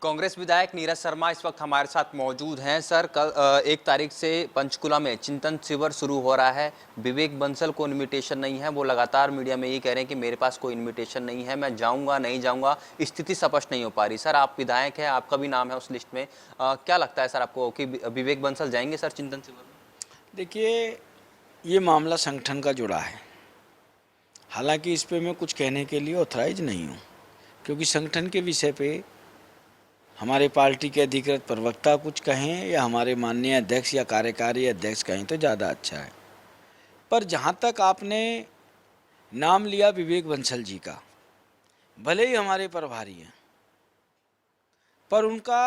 कांग्रेस विधायक नीरज शर्मा इस वक्त हमारे साथ मौजूद हैं। सर, कल 1 तारीख से पंचकुला में चिंतन शिविर शुरू हो रहा है। विवेक बंसल को इनविटेशन नहीं है। वो लगातार मीडिया में ये कह रहे हैं कि मेरे पास कोई इनविटेशन नहीं है, मैं जाऊंगा नहीं जाऊंगा, स्थिति स्पष्ट नहीं हो पा रही। सर, आप विधायक हैं, आपका भी नाम है उस लिस्ट में। क्या लगता है सर आपको कि विवेक बंसल जाएंगे सर चिंतन शिविर में? देखिए, ये मामला संगठन का जुड़ा है। हालांकि इस पे मैं कुछ कहने के लिए ऑथराइज नहीं हूँ, क्योंकि संगठन के विषय पे हमारे पार्टी के अधिकृत प्रवक्ता कुछ कहें या हमारे माननीय अध्यक्ष या कार्यकारी अध्यक्ष कहें तो ज़्यादा अच्छा है। पर जहाँ तक आपने नाम लिया विवेक बंसल जी का, भले ही हमारे प्रभारी हैं, पर उनका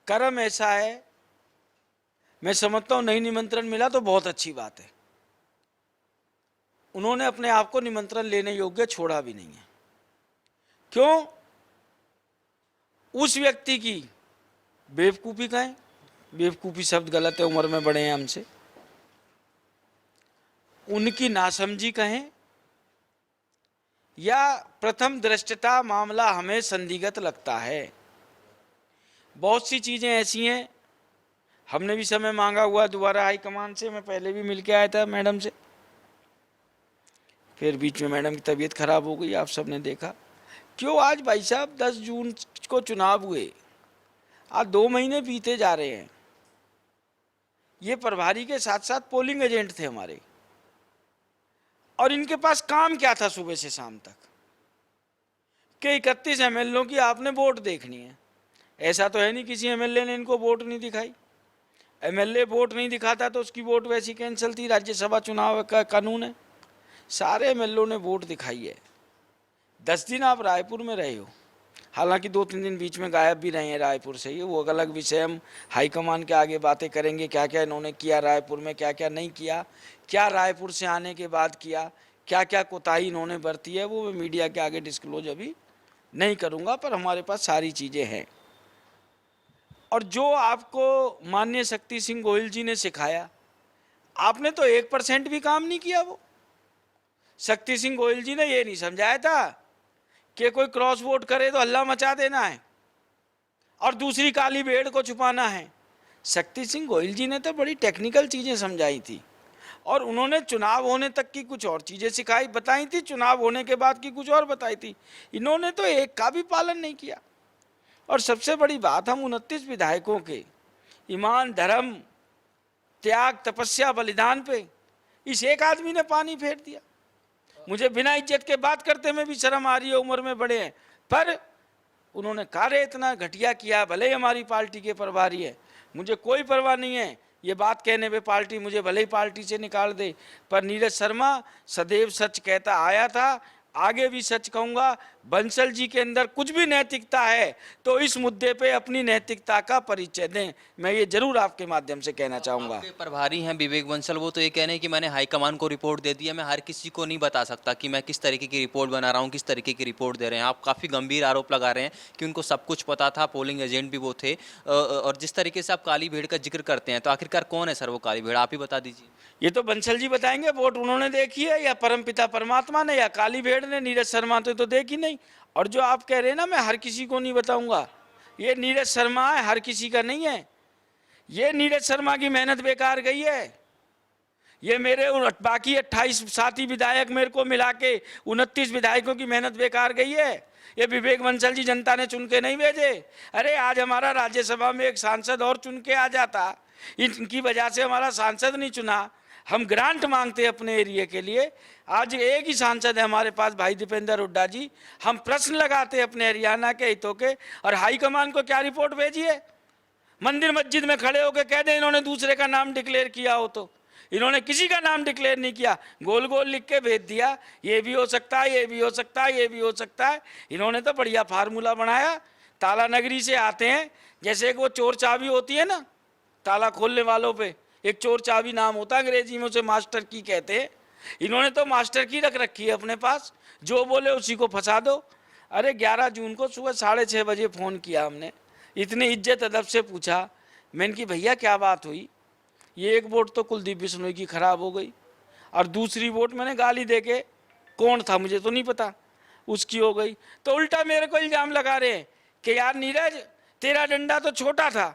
कर्म ऐसा है, मैं समझता हूँ नहीं निमंत्रण मिला तो बहुत अच्छी बात है। उन्होंने अपने आप को निमंत्रण लेने योग्य छोड़ा भी नहीं है। क्यों? उस व्यक्ति की बेवकूफ़ी कहें, बेवकूफ़ी शब्द गलत है, उम्र में बड़े हैं हमसे, उनकी नासमझी कहें या प्रथम दृष्टता मामला हमें संदिग्ध लगता है। बहुत सी चीज़ें ऐसी हैं, हमने भी समय मांगा हुआ दोबारा हाईकमान से, मैं पहले भी मिल के आया था मैडम से, फिर बीच में मैडम की तबीयत खराब हो गई, आप सबने देखा। क्यों आज भाई साहब 10 जून को चुनाव हुए, आज 2 महीने बीते जा रहे हैं। ये प्रभारी के साथ साथ पोलिंग एजेंट थे हमारे, और इनके पास काम क्या था सुबह से शाम तक कि 31 एमएलए की आपने वोट देखनी है। ऐसा तो है नहीं किसी एमएलए ने इनको वोट नहीं दिखाई। एमएलए वोट नहीं दिखाता तो उसकी वोट वैसी कैंसिल थी, राज्यसभा चुनाव का कानून है। सारे एमएलए ने वोट दिखाई है। 10 दिन आप रायपुर में रहे हो, हालांकि 2-3 दिन बीच में गायब भी रहे हैं रायपुर से, ही वो अलग विषय, हम हाईकमान के आगे बातें करेंगे, क्या क्या इन्होंने किया रायपुर में, क्या क्या नहीं किया, क्या रायपुर से आने के बाद किया, क्या क्या कोताही इन्होंने बरती है, वो मैं मीडिया के आगे डिस्क्लोज अभी नहीं करूँगा। पर हमारे पास सारी चीज़ें हैं। और जो आपको माननीय शक्ति सिंह गोहिल जी ने सिखाया, आपने तो 1% भी काम नहीं किया। वो शक्ति सिंह गोहिल जी ने ये नहीं समझाया था कि कोई क्रॉस वोट करे तो हल्ला मचा देना है और दूसरी काली भेड़ को छुपाना है। शक्ति सिंह गोहिल जी ने तो बड़ी टेक्निकल चीज़ें समझाई थी, और उन्होंने चुनाव होने तक की कुछ और चीज़ें सिखाई बताई थी, चुनाव होने के बाद की कुछ और बताई थी। इन्होंने तो एक का भी पालन नहीं किया। और सबसे बड़ी बात, हम 29 विधायकों के ईमान, धर्म, त्याग, तपस्या, बलिदान पे इस एक आदमी ने पानी फेर दिया। मुझे बिना इज्जत के बात करते में भी शर्म आ रही है, उम्र में बड़े हैं, पर उन्होंने कार्य इतना घटिया किया। भले ही हमारी पार्टी के प्रभारी है, मुझे कोई परवाह नहीं है, ये बात कहने पे पार्टी मुझे भले ही पार्टी से निकाल दे, पर नीरज शर्मा सदैव सच कहता आया था, आगे भी सच कहूँगा। बंसल जी के अंदर कुछ भी नैतिकता है तो इस मुद्दे पे अपनी नैतिकता का परिचय दें, मैं ये जरूर आपके माध्यम से कहना चाहूँगा। आपके प्रभारी हैं विवेक बंसल, वो तो ये कह रहे हैं कि मैंने हाईकमान को रिपोर्ट दे दी है, मैं हर किसी को नहीं बता सकता कि मैं किस तरीके की रिपोर्ट बना रहा हूँ, किस तरीके की रिपोर्ट दे रहे हैं। आप काफ़ी गंभीर आरोप लगा रहे हैं कि उनको सब कुछ पता था, पोलिंग एजेंट भी वो थे। और जिस तरीके से आप काली भीड़ का जिक्र करते हैं, तो आखिरकार कौन है सर वो काली भीड़, आप ही बता दीजिए। ये तो बंसल जी बताएंगे, वोट उन्होंने देखी है या परमपिता परमात्मा ने या काली भेड़ ने। नीरज शर्मा तो देखी नहीं। और जो आप कह रहे हैं ना मैं हर किसी को नहीं बताऊंगा, ये नीरज शर्मा है, हर किसी का नहीं है। ये नीरज शर्मा की मेहनत बेकार गई है। ये मेरे बाकी 28 साथी विधायक मेरे को मिला के 29 विधायकों की मेहनत बेकार गई है। ये विवेक बंसल जी जनता ने चुन के नहीं भेजे। अरे आज हमारा राज्यसभा में एक सांसद और चुन के आ जाता, इनकी वजह से हमारा सांसद नहीं चुना। हम ग्रांट मांगते अपने एरिया के लिए, आज एक ही सांसद है हमारे पास, भाई दीपेंद्र हुड्डा जी। हम प्रश्न लगाते अपने हरियाणा के हितों के, और हाईकमान को क्या रिपोर्ट भेजी है? मंदिर मस्जिद में खड़े होकर कह दें इन्होंने दूसरे का नाम डिक्लेयर किया हो, तो इन्होंने किसी का नाम डिक्लेयर नहीं किया, गोल गोल लिख के भेज दिया, ये भी हो सकता है, ये भी हो सकता है, ये भी हो सकता है। इन्होंने तो बढ़िया फार्मूला बनाया। ताला नगरी से आते हैं, जैसे एक वो चोर चाबी होती है ना ताला खोलने वालों पे, एक चोर चाबी नाम होता है, अंग्रेजी में उसे मास्टर की कहते हैं। इन्होंने तो मास्टर की रख रखी है अपने पास, जो बोले उसी को फंसा दो। अरे 11 जून को सुबह 6:30 बजे फ़ोन किया हमने, इतनी इज्जत अदब से पूछा। मैंने कि भैया क्या बात हुई? ये एक वोट तो कुलदीप बिश्नोई की खराब हो गई, और दूसरी वोट मैंने गाली दे के, कौन था मुझे तो नहीं पता, उसकी हो गई। तो उल्टा मेरे को इल्जाम लगा रहे हैं कि यार नीरज तेरा डंडा तो छोटा था।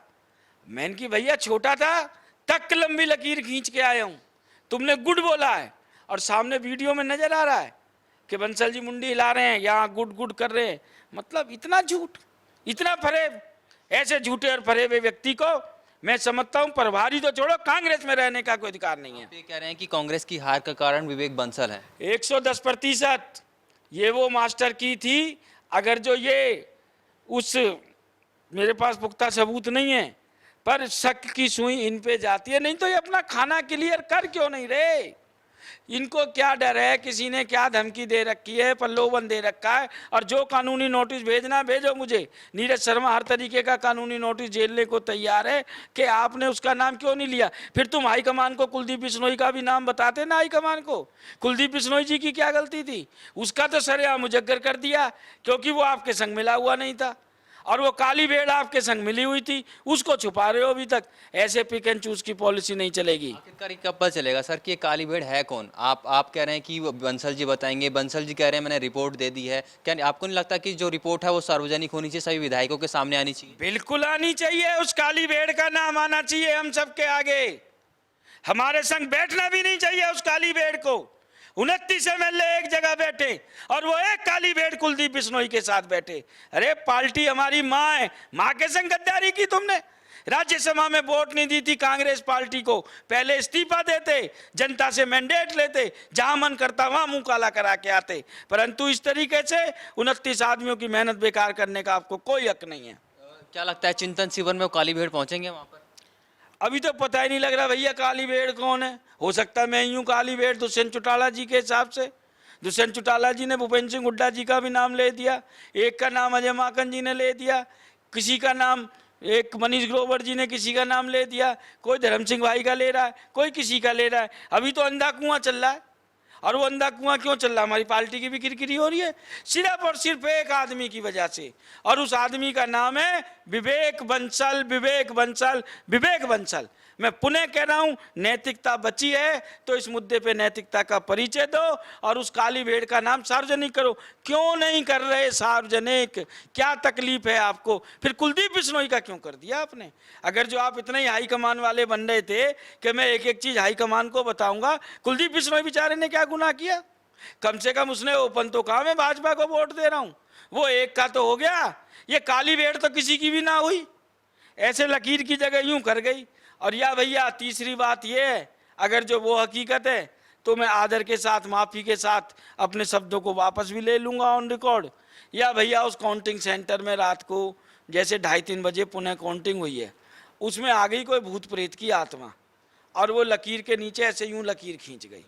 मैंने कि भैया छोटा था तक लंबी लकीर खींच के आया हूं, तुमने गुड बोला है और सामने वीडियो में नजर आ रहा है कि बंसल जी मुंडी हिला रहे हैं, यहाँ गुड गुड कर रहे हैं। मतलब इतना झूठ, इतना फरेब। ऐसे झूठे और फरेबे व्यक्ति को मैं समझता हूं प्रभारी तो छोड़ो, कांग्रेस में रहने का कोई अधिकार नहीं है। आप ये कह रहे हैं कि कांग्रेस की हार का कारण विवेक बंसल है। 110% ये वो मास्टर की थी। अगर जो ये उस, मेरे पास पुख्ता सबूत नहीं है, पर शक की सुई इन पे जाती है। नहीं तो ये अपना खाना क्लियर कर क्यों नहीं रहे? इनको क्या डर है? किसी ने क्या धमकी दे रखी है, प्रलोभन दे रखा है? और जो कानूनी नोटिस भेजना भेजो मुझे। नीरज शर्मा हर तरीके का कानूनी नोटिस झेलने को तैयार है कि आपने उसका नाम क्यों नहीं लिया। फिर तुम हाईकमान को कुलदीप बिश्नोई का भी नाम बताते ना। हाईकमान को कुलदीप बिश्नोई जी की क्या गलती थी? उसका तो सरेआम मुजग्गर कर दिया क्योंकि वो आपके संग मिला हुआ नहीं था, और वो काली भेड़ आपके संग मिली हुई थी, उसको छुपा रहे हो अभी तक। ऐसे पिक एंड चूज की पॉलिसी नहीं चलेगी। आखिरकार ये कब पता चलेगा सर कि ये काली भेड़ है कौन? आप कह रहे हैं कि वो बंसल जी बताएंगे, बंसल जी कह रहे हैं मैंने रिपोर्ट दे दी है। क्या आपको नहीं लगता कि जो रिपोर्ट है वो सार्वजनिक होनी चाहिए, सभी विधायकों के सामने आनी चाहिए? बिल्कुल आनी चाहिए। उस काली भेड़ का नाम आना चाहिए हम सबके आगे। हमारे संग बैठना भी नहीं चाहिए उस काली भेड़ को। 29 MLA एक जगह बैठे और वो एक काली भेड़ कुलदीप बिश्नोई के साथ बैठे। अरे पार्टी हमारी माँ है, माँ के संग गद्दारी की तुमने। राज्यसभा में वोट नहीं दी थी कांग्रेस पार्टी को, पहले इस्तीफा देते, जनता से मैंडेट लेते, जहां मन करता वहां मुंह काला करा के आते। परंतु इस तरीके से 29 आदमियों की मेहनत बेकार करने का आपको कोई हक नहीं है। क्या लगता है चिंतन शिविर में वो काली भेड़ पहुंचेंगे वहां पर? अभी तो पता ही नहीं लग रहा भैया काली भेड़ कौन है। हो सकता है मैं ही हूँ काली भेड़ दुष्यंत चौटाला जी के हिसाब से। दुष्यंत चौटाला जी ने भूपेंद्र सिंह हुड्डा जी का भी नाम ले दिया, एक का नाम अजय माकन जी ने ले दिया, किसी का नाम एक मनीष ग्रोवर जी ने किसी का नाम ले दिया, कोई धर्म सिंह भाई का ले रहा है, कोई किसी का ले रहा है। अभी तो अंधा कुआं चल रहा है। और वो अंधा कुआं क्यों चल रहा है? हमारी पार्टी की भी किरकिरी हो रही है सिर्फ और सिर्फ एक आदमी की वजह से, और उस आदमी का नाम है विवेक बंसल। विवेक बंसल, विवेक बंसल। मैं पुनः कह रहा हूं, नैतिकता बची है तो इस मुद्दे पे नैतिकता का परिचय दो और उस काली भेड़ का नाम सार्वजनिक करो। क्यों नहीं कर रहे सार्वजनिक? क्या तकलीफ है आपको? फिर कुलदीप बिश्नोई का क्यों कर दिया आपने? अगर जो आप इतने ही हाईकमान वाले बन रहे थे कि मैं एक एक चीज हाईकमान को बताऊंगा, कुलदीप बिश्नोई बेचारे ने क्या गुनाह किया? कम से कम उसने ओपन तो कहा मैं भाजपा को वोट दे रहा हूं, वो एक का तो हो गया। ये काली भेड़ तो किसी की भी ना हुई, ऐसे लकीर की जगह यूं कर गई। और या भैया तीसरी बात ये है, अगर जो वो हकीकत है तो मैं आदर के साथ, माफ़ी के साथ अपने शब्दों को वापस भी ले लूँगा ऑन रिकॉर्ड। या भैया उस काउंटिंग सेंटर में रात को जैसे 2:30-3 बजे पुनः काउंटिंग हुई है, उसमें आ गई कोई भूत प्रेत की आत्मा और वो लकीर के नीचे ऐसे यूं लकीर खींच गई,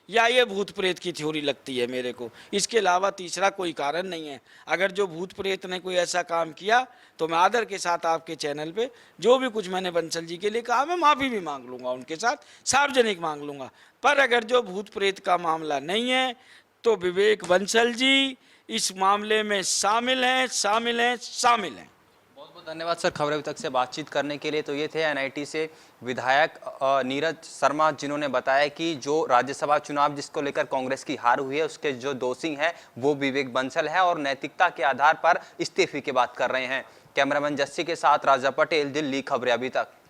या ये भूत प्रेत की थ्योरी लगती है मेरे को। इसके अलावा तीसरा कोई कारण नहीं है। अगर जो भूत प्रेत ने कोई ऐसा काम किया तो मैं आदर के साथ आपके चैनल पे जो भी कुछ मैंने बंसल जी के लिए कहा मैं माफ़ी भी मांग लूँगा, उनके साथ सार्वजनिक मांग लूँगा। पर अगर जो भूत प्रेत का मामला नहीं है तो विवेक बंसल जी इस मामले में शामिल हैं, शामिल हैं, शामिल हैं। बहुत बहुत धन्यवाद सर खबर अभी तक से बातचीत करने के लिए। तो ये थे एनआईटी से विधायक नीरज शर्मा, जिन्होंने बताया कि जो राज्यसभा चुनाव जिसको लेकर कांग्रेस की हार हुई है उसके जो दोषी हैं वो विवेक बंसल है और नैतिकता के आधार पर इस्तीफे की बात कर रहे हैं। कैमरामैन जस्सी के साथ राजा पटेल, दिल्ली खबरें अभी तक।